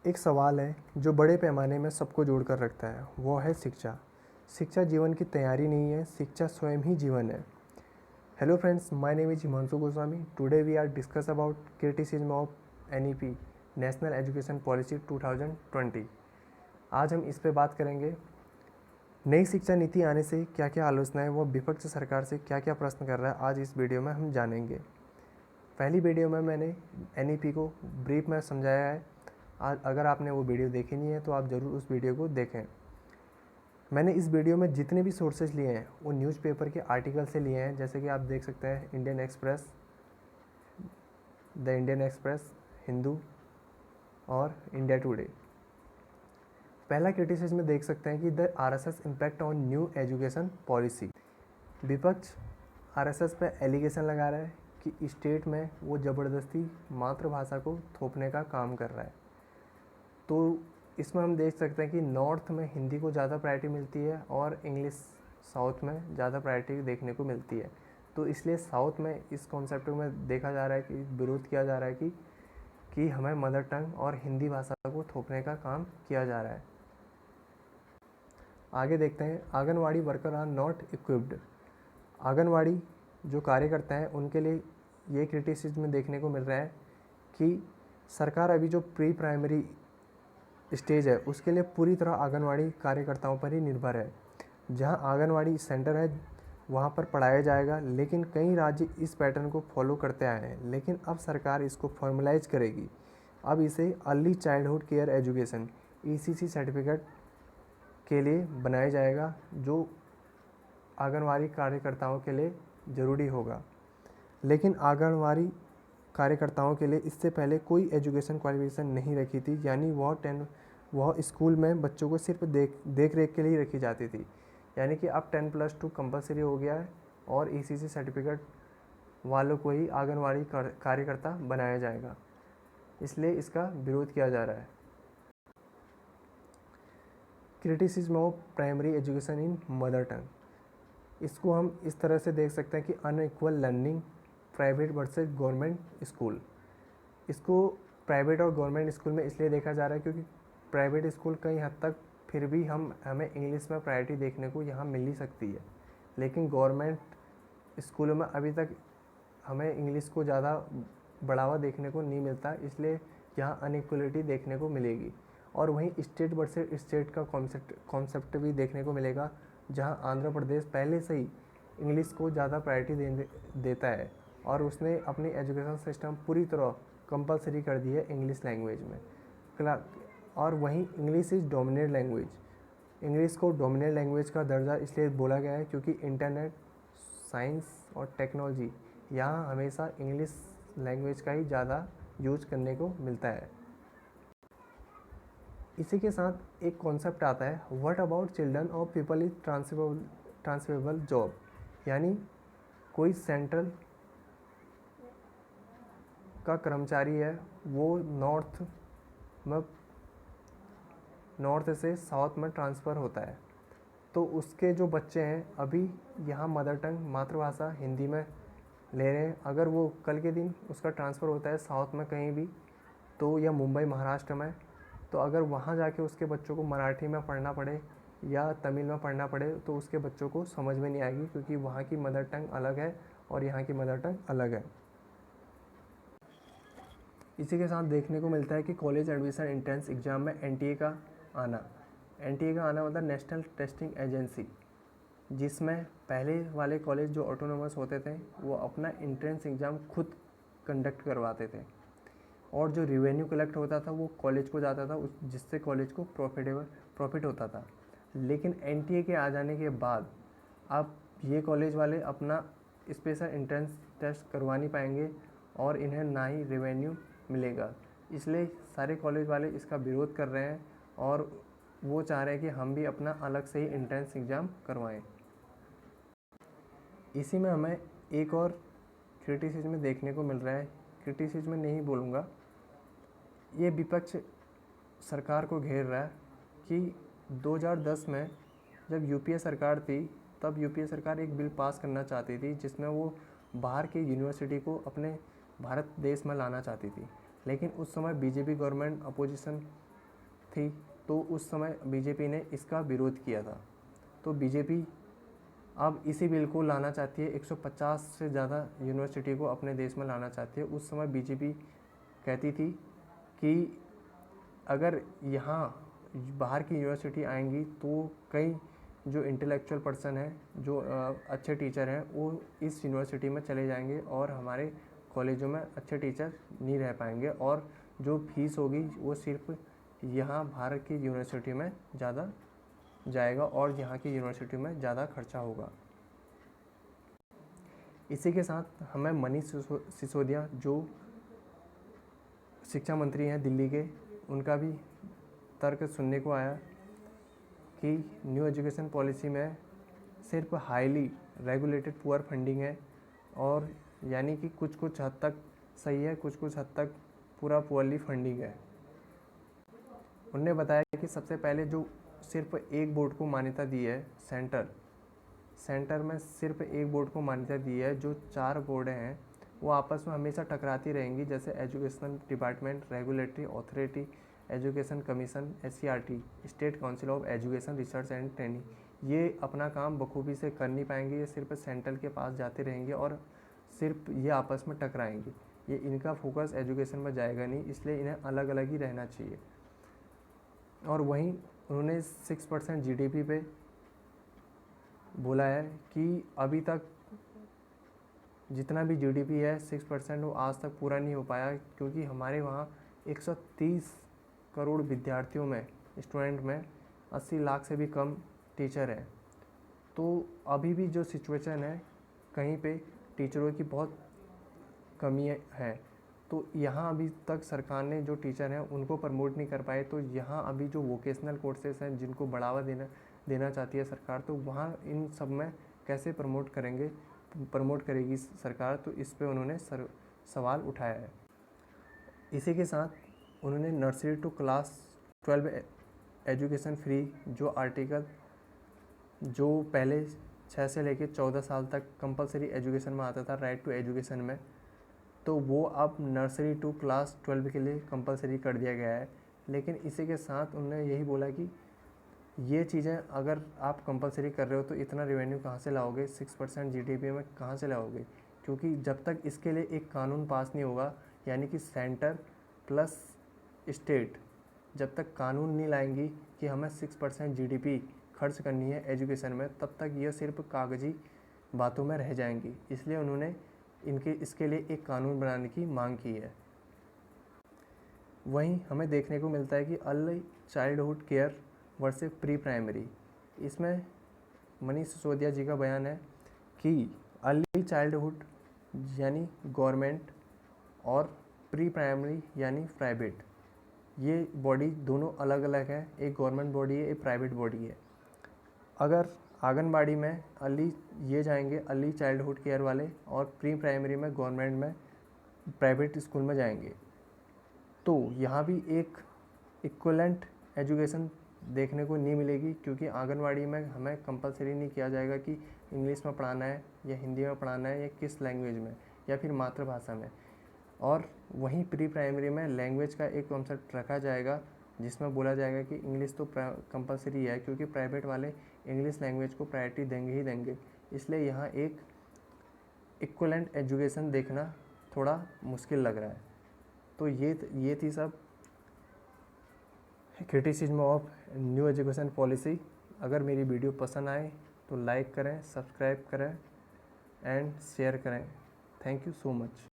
एक सवाल है जो बड़े पैमाने में सबको जोड़ कर रखता है, वो है शिक्षा। शिक्षा जीवन की तैयारी नहीं है, शिक्षा स्वयं ही जीवन है। Hello friends, my name is Himanshu Goswami. Today we are discuss about criticism of NEP, national education policy 2020। आज हम इस पे बात करेंगे। नई शिक्षा नीति आने से क्या क्या आलोचना है, वो विपक्ष सरकार से क्या क्या प्रश्न कर रहा है, आज इस वीडियो में हम जानेंगे। पहली वीडियो में मैंने एनईपी को ब्रीफ में समझाया है। आज अगर आपने वो वीडियो देखी नहीं है तो आप ज़रूर उस वीडियो को देखें। मैंने इस वीडियो में जितने भी सोर्सेज लिए हैं वो न्यूज़पेपर के आर्टिकल से लिए हैं, जैसे कि आप देख सकते हैं Indian express, the Indian express, Hindu और इंडिया टुडे। पहला क्रिटिसिज्म में देख सकते हैं कि the RSS impact on new education policy. विपक्ष आरएसएस पे एलिगेशन लगा रहा है कि स्टेट में वो ज़बरदस्ती मातृभाषा को थोपने का काम कर रहा है। तो इसमें हम देख सकते हैं कि नॉर्थ में हिंदी को ज़्यादा प्रायोरिटी मिलती है और इंग्लिश साउथ में ज़्यादा प्रायोरिटी देखने को मिलती है। तो इसलिए साउथ में इस कॉन्सेप्ट में देखा जा रहा है कि विरोध किया जा रहा है कि हमें मदर टंग और हिंदी भाषा को थोपने का काम किया जा रहा है। आगे देखते हैं, anganwadi worker are not equipped. Anganwadi जो कार्यकर्ता हैं उनके लिए ये क्रिटिसिज्म देखने को मिल रहा है कि सरकार अभी जो प्री प्राइमरी स्टेज है उसके लिए पूरी तरह आंगनवाड़ी कार्यकर्ताओं पर ही निर्भर है। जहां आंगनवाड़ी सेंटर है वहां पर पढ़ाया जाएगा, लेकिन कई राज्य इस पैटर्न को फॉलो करते आए हैं, लेकिन अब सरकार इसको फॉर्मलाइज करेगी। अब इसे early childhood care education ECC certificate के लिए बनाया जाएगा, जो आंगनवाड़ी कार्यकर्ताओं के लिए ज़रूरी होगा। लेकिन आंगनवाड़ी कार्यकर्ताओं के लिए इससे पहले कोई एजुकेशन क्वालिफिकेशन नहीं रखी थी, यानी वह स्कूल में बच्चों को सिर्फ देख रेख के लिए रखी जाती थी। यानी कि अब 10+2 कंपलसरी हो गया है और ईसीसी सर्टिफिकेट वालों को ही आंगनवाड़ी कार्यकर्ता बनाया जाएगा, इसलिए इसका विरोध किया जा रहा है। Criticism of primary education in mother tongue, इसको हम इस तरह से देख सकते हैं कि unequal learning private versus government school. इसको प्राइवेट और गवर्नमेंट स्कूल में इसलिए देखा जा रहा है क्योंकि प्राइवेट स्कूल कई हद तक फिर भी हमें इंग्लिश में प्रायोरिटी देखने को यहाँ मिल ही सकती है, लेकिन गवर्नमेंट स्कूलों में अभी तक हमें इंग्लिश को ज़्यादा बढ़ावा देखने को नहीं मिलता, इसलिए यहाँ अनइक्वलिटी देखने को मिलेगी। और वहीं स्टेट वर्सेस स्टेट का कॉन्सेप्ट भी देखने को मिलेगा, जहाँ आंध्र प्रदेश पहले से ही इंग्लिश को ज़्यादा प्रायोरिटी देता है और उसने अपनी एजुकेशन सिस्टम पूरी तरह कंपलसरी कर दी है इंग्लिश लैंग्वेज में। और वहीं English is dominate language. English को डोमिनेट लैंग्वेज का दर्जा इसलिए बोला गया है क्योंकि इंटरनेट, साइंस और टेक्नोलॉजी यहाँ हमेशा इंग्लिश लैंग्वेज का ही ज़्यादा यूज करने को मिलता है। इसी के साथ एक कॉन्सेप्ट आता है, व्हाट अबाउट चिल्ड्रन और पीपल इज ट्रांसफरेबल जॉब। यानी कोई सेंट्रल का कर्मचारी है, वो नॉर्थ से साउथ में ट्रांसफ़र होता है, तो उसके जो बच्चे हैं अभी यहाँ मदर टंग मातृभाषा हिंदी में ले रहे हैं। अगर वो कल के दिन उसका ट्रांसफ़र होता है साउथ में कहीं भी, तो या मुंबई महाराष्ट्र में, तो अगर वहाँ जाके उसके बच्चों को मराठी में पढ़ना पड़े या तमिल में पढ़ना पड़े तो उसके बच्चों को समझ में नहीं आएगी, क्योंकि वहाँ की मदर टंग अलग है और यहाँ की मदर टंग अलग है। इसी के साथ देखने को मिलता है कि कॉलेज एडमिशन एंट्रेंस एग्ज़ाम में एनटीए का आना मतलब नेशनल टेस्टिंग एजेंसी, जिसमें पहले वाले कॉलेज जो ऑटोनोमस होते थे वो अपना एंट्रेंस एग्ज़ाम खुद कंडक्ट करवाते थे और जो रिवेन्यू कलेक्ट होता था वो कॉलेज को जाता था, जिससे कॉलेज को प्रॉफिट होता था। लेकिन एनटीए के आ जाने के बाद अब ये कॉलेज वाले अपना स्पेशल एंट्रेंस टेस्ट करवा नहीं पाएंगे और इन्हें ना ही रेवेन्यू मिलेगा, इसलिए सारे कॉलेज वाले इसका विरोध कर रहे हैं और वो चाह रहे हैं कि हम भी अपना अलग से ही एंट्रेंस एग्ज़ाम करवाएं। इसी में हमें एक और क्रिटिसिज्म देखने को मिल रहा है, क्रिटिसिज्म नहीं बोलूँगा, ये विपक्ष सरकार को घेर रहा है कि 2010 में जब यूपीए सरकार थी तब यूपीए सरकार एक बिल पास करना चाहती थी जिसमें वो बाहर की यूनिवर्सिटी को अपने भारत देश में लाना चाहती थी, लेकिन उस समय बीजेपी गवर्नमेंट अपोजिशन थी, तो उस समय बीजेपी ने इसका विरोध किया था। तो बीजेपी अब इसी बिल को लाना चाहती है, 150 से ज़्यादा यूनिवर्सिटी को अपने देश में लाना चाहती है। उस समय बीजेपी कहती थी कि अगर यहाँ बाहर की यूनिवर्सिटी आएंगी तो कई जो इंटेलेक्चुअल पर्सन हैं, जो अच्छे टीचर हैं, वो इस यूनिवर्सिटी में चले जाएंगे और हमारे कॉलेजों में अच्छे टीचर नहीं रह पाएंगे, और जो फीस होगी वो सिर्फ यहाँ भारत की यूनिवर्सिटी में ज़्यादा जाएगा और यहाँ की यूनिवर्सिटी में ज़्यादा खर्चा होगा। इसी के साथ हमें मनीष सिसोदिया जो शिक्षा मंत्री हैं दिल्ली के, उनका भी तर्क सुनने को आया कि न्यू एजुकेशन पॉलिसी में सिर्फ हाईली रेगुलेटेड पुअर फंडिंग है, और यानी कि कुछ कुछ हद तक सही है, कुछ कुछ हद तक पूरा पुअरली फंडिंग है। उन्होंने बताया कि सबसे पहले जो सिर्फ एक बोर्ड को मान्यता दी है, सेंटर में सिर्फ एक बोर्ड को मान्यता दी है। जो 4 बोर्ड हैं वो आपस में हमेशा टकराती रहेंगी, जैसे education department, regulatory authority, education commission, SCRT, state council of education research and training. ये अपना काम बखूबी से कर नहीं पाएंगे, ये सिर्फ सेंट्रल के पास जाते रहेंगे और सिर्फ ये आपस में टकराएंगे। ये इनका फोकस एजुकेशन में जाएगा नहीं, इसलिए इन्हें अलग अलग ही रहना चाहिए। और वहीं उन्होंने 6% GDP पे बोला है कि अभी तक जितना भी GDP है 6% वो आज तक पूरा नहीं हो पाया, क्योंकि हमारे वहाँ 130 करोड़ विद्यार्थियों में, स्टूडेंट में 80 लाख से भी कम टीचर हैं। तो अभी भी जो सिचुएशन है, कहीं पे टीचरों की बहुत कमी है। तो यहाँ अभी तक सरकार ने जो टीचर हैं उनको प्रमोट नहीं कर पाए। तो यहाँ अभी जो वोकेशनल कोर्सेस हैं जिनको बढ़ावा देना चाहती है सरकार, तो वहाँ इन सब में कैसे प्रमोट करेगी सरकार, तो इस पे उन्होंने सवाल उठाया है। इसी के साथ उन्होंने nursery to class 12 education free जो आर्टिकल जो पहले 6 से लेकर 14 साल तक कंपलसरी एजुकेशन में आता था, राइट टू एजुकेशन में, तो वो अब नर्सरी टू क्लास 12 के लिए कंपलसरी कर दिया गया है। लेकिन इसी के साथ उन्होंने यही बोला कि ये चीज़ें अगर आप कंपलसरी कर रहे हो तो इतना रेवेन्यू कहाँ से लाओगे, 6% GDP में कहाँ से लाओगे, क्योंकि जब तक इसके लिए एक कानून पास नहीं होगा, यानी कि सेंटर प्लस स्टेट जब तक कानून नहीं लाएंगी कि हमें 6% GDP खर्च करनी है एजुकेशन में, तब तक ये सिर्फ कागजी बातों में रह जाएंगी। इसलिए उन्होंने इसके लिए एक कानून बनाने की मांग की है। वहीं हमें देखने को मिलता है कि early childhood care versus pre primary, इसमें मनीष सिसोदिया जी का बयान है कि अर्ली चाइल्डहुड यानी गवर्नमेंट और प्री प्राइमरी यानी प्राइवेट, ये बॉडी दोनों अलग अलग है। एक गवर्नमेंट बॉडी है, एक प्राइवेट बॉडी है। अगर आंगनबाड़ी में ये जाएंगे अर्ली चाइल्डहुड केयर वाले, और प्री प्राइमरी में गवर्नमेंट में प्राइवेट स्कूल में जाएंगे, तो यहाँ भी एक इक्वलेंट एजुकेशन देखने को नहीं मिलेगी, क्योंकि आंगनबाड़ी में हमें कंपलसरी नहीं किया जाएगा कि इंग्लिश में पढ़ाना है या हिंदी में पढ़ाना है या किस लैंग्वेज में या फिर मातृभाषा में। और वहीं प्री प्राइमरी में लैंग्वेज का एक कॉन्सेप्ट रखा जाएगा, जिसमें बोला जाएगा कि इंग्लिश तो कंपलसरी है, क्योंकि प्राइवेट वाले इंग्लिश लैंग्वेज को प्रायोरिटी देंगे ही देंगे। इसलिए यहाँ एक इक्वलेंट एजुकेशन देखना थोड़ा मुश्किल लग रहा है। तो ये थी सब criticism of new education policy. अगर मेरी वीडियो पसंद आए तो लाइक करें, सब्सक्राइब करें एंड शेयर करें। Thank you so much.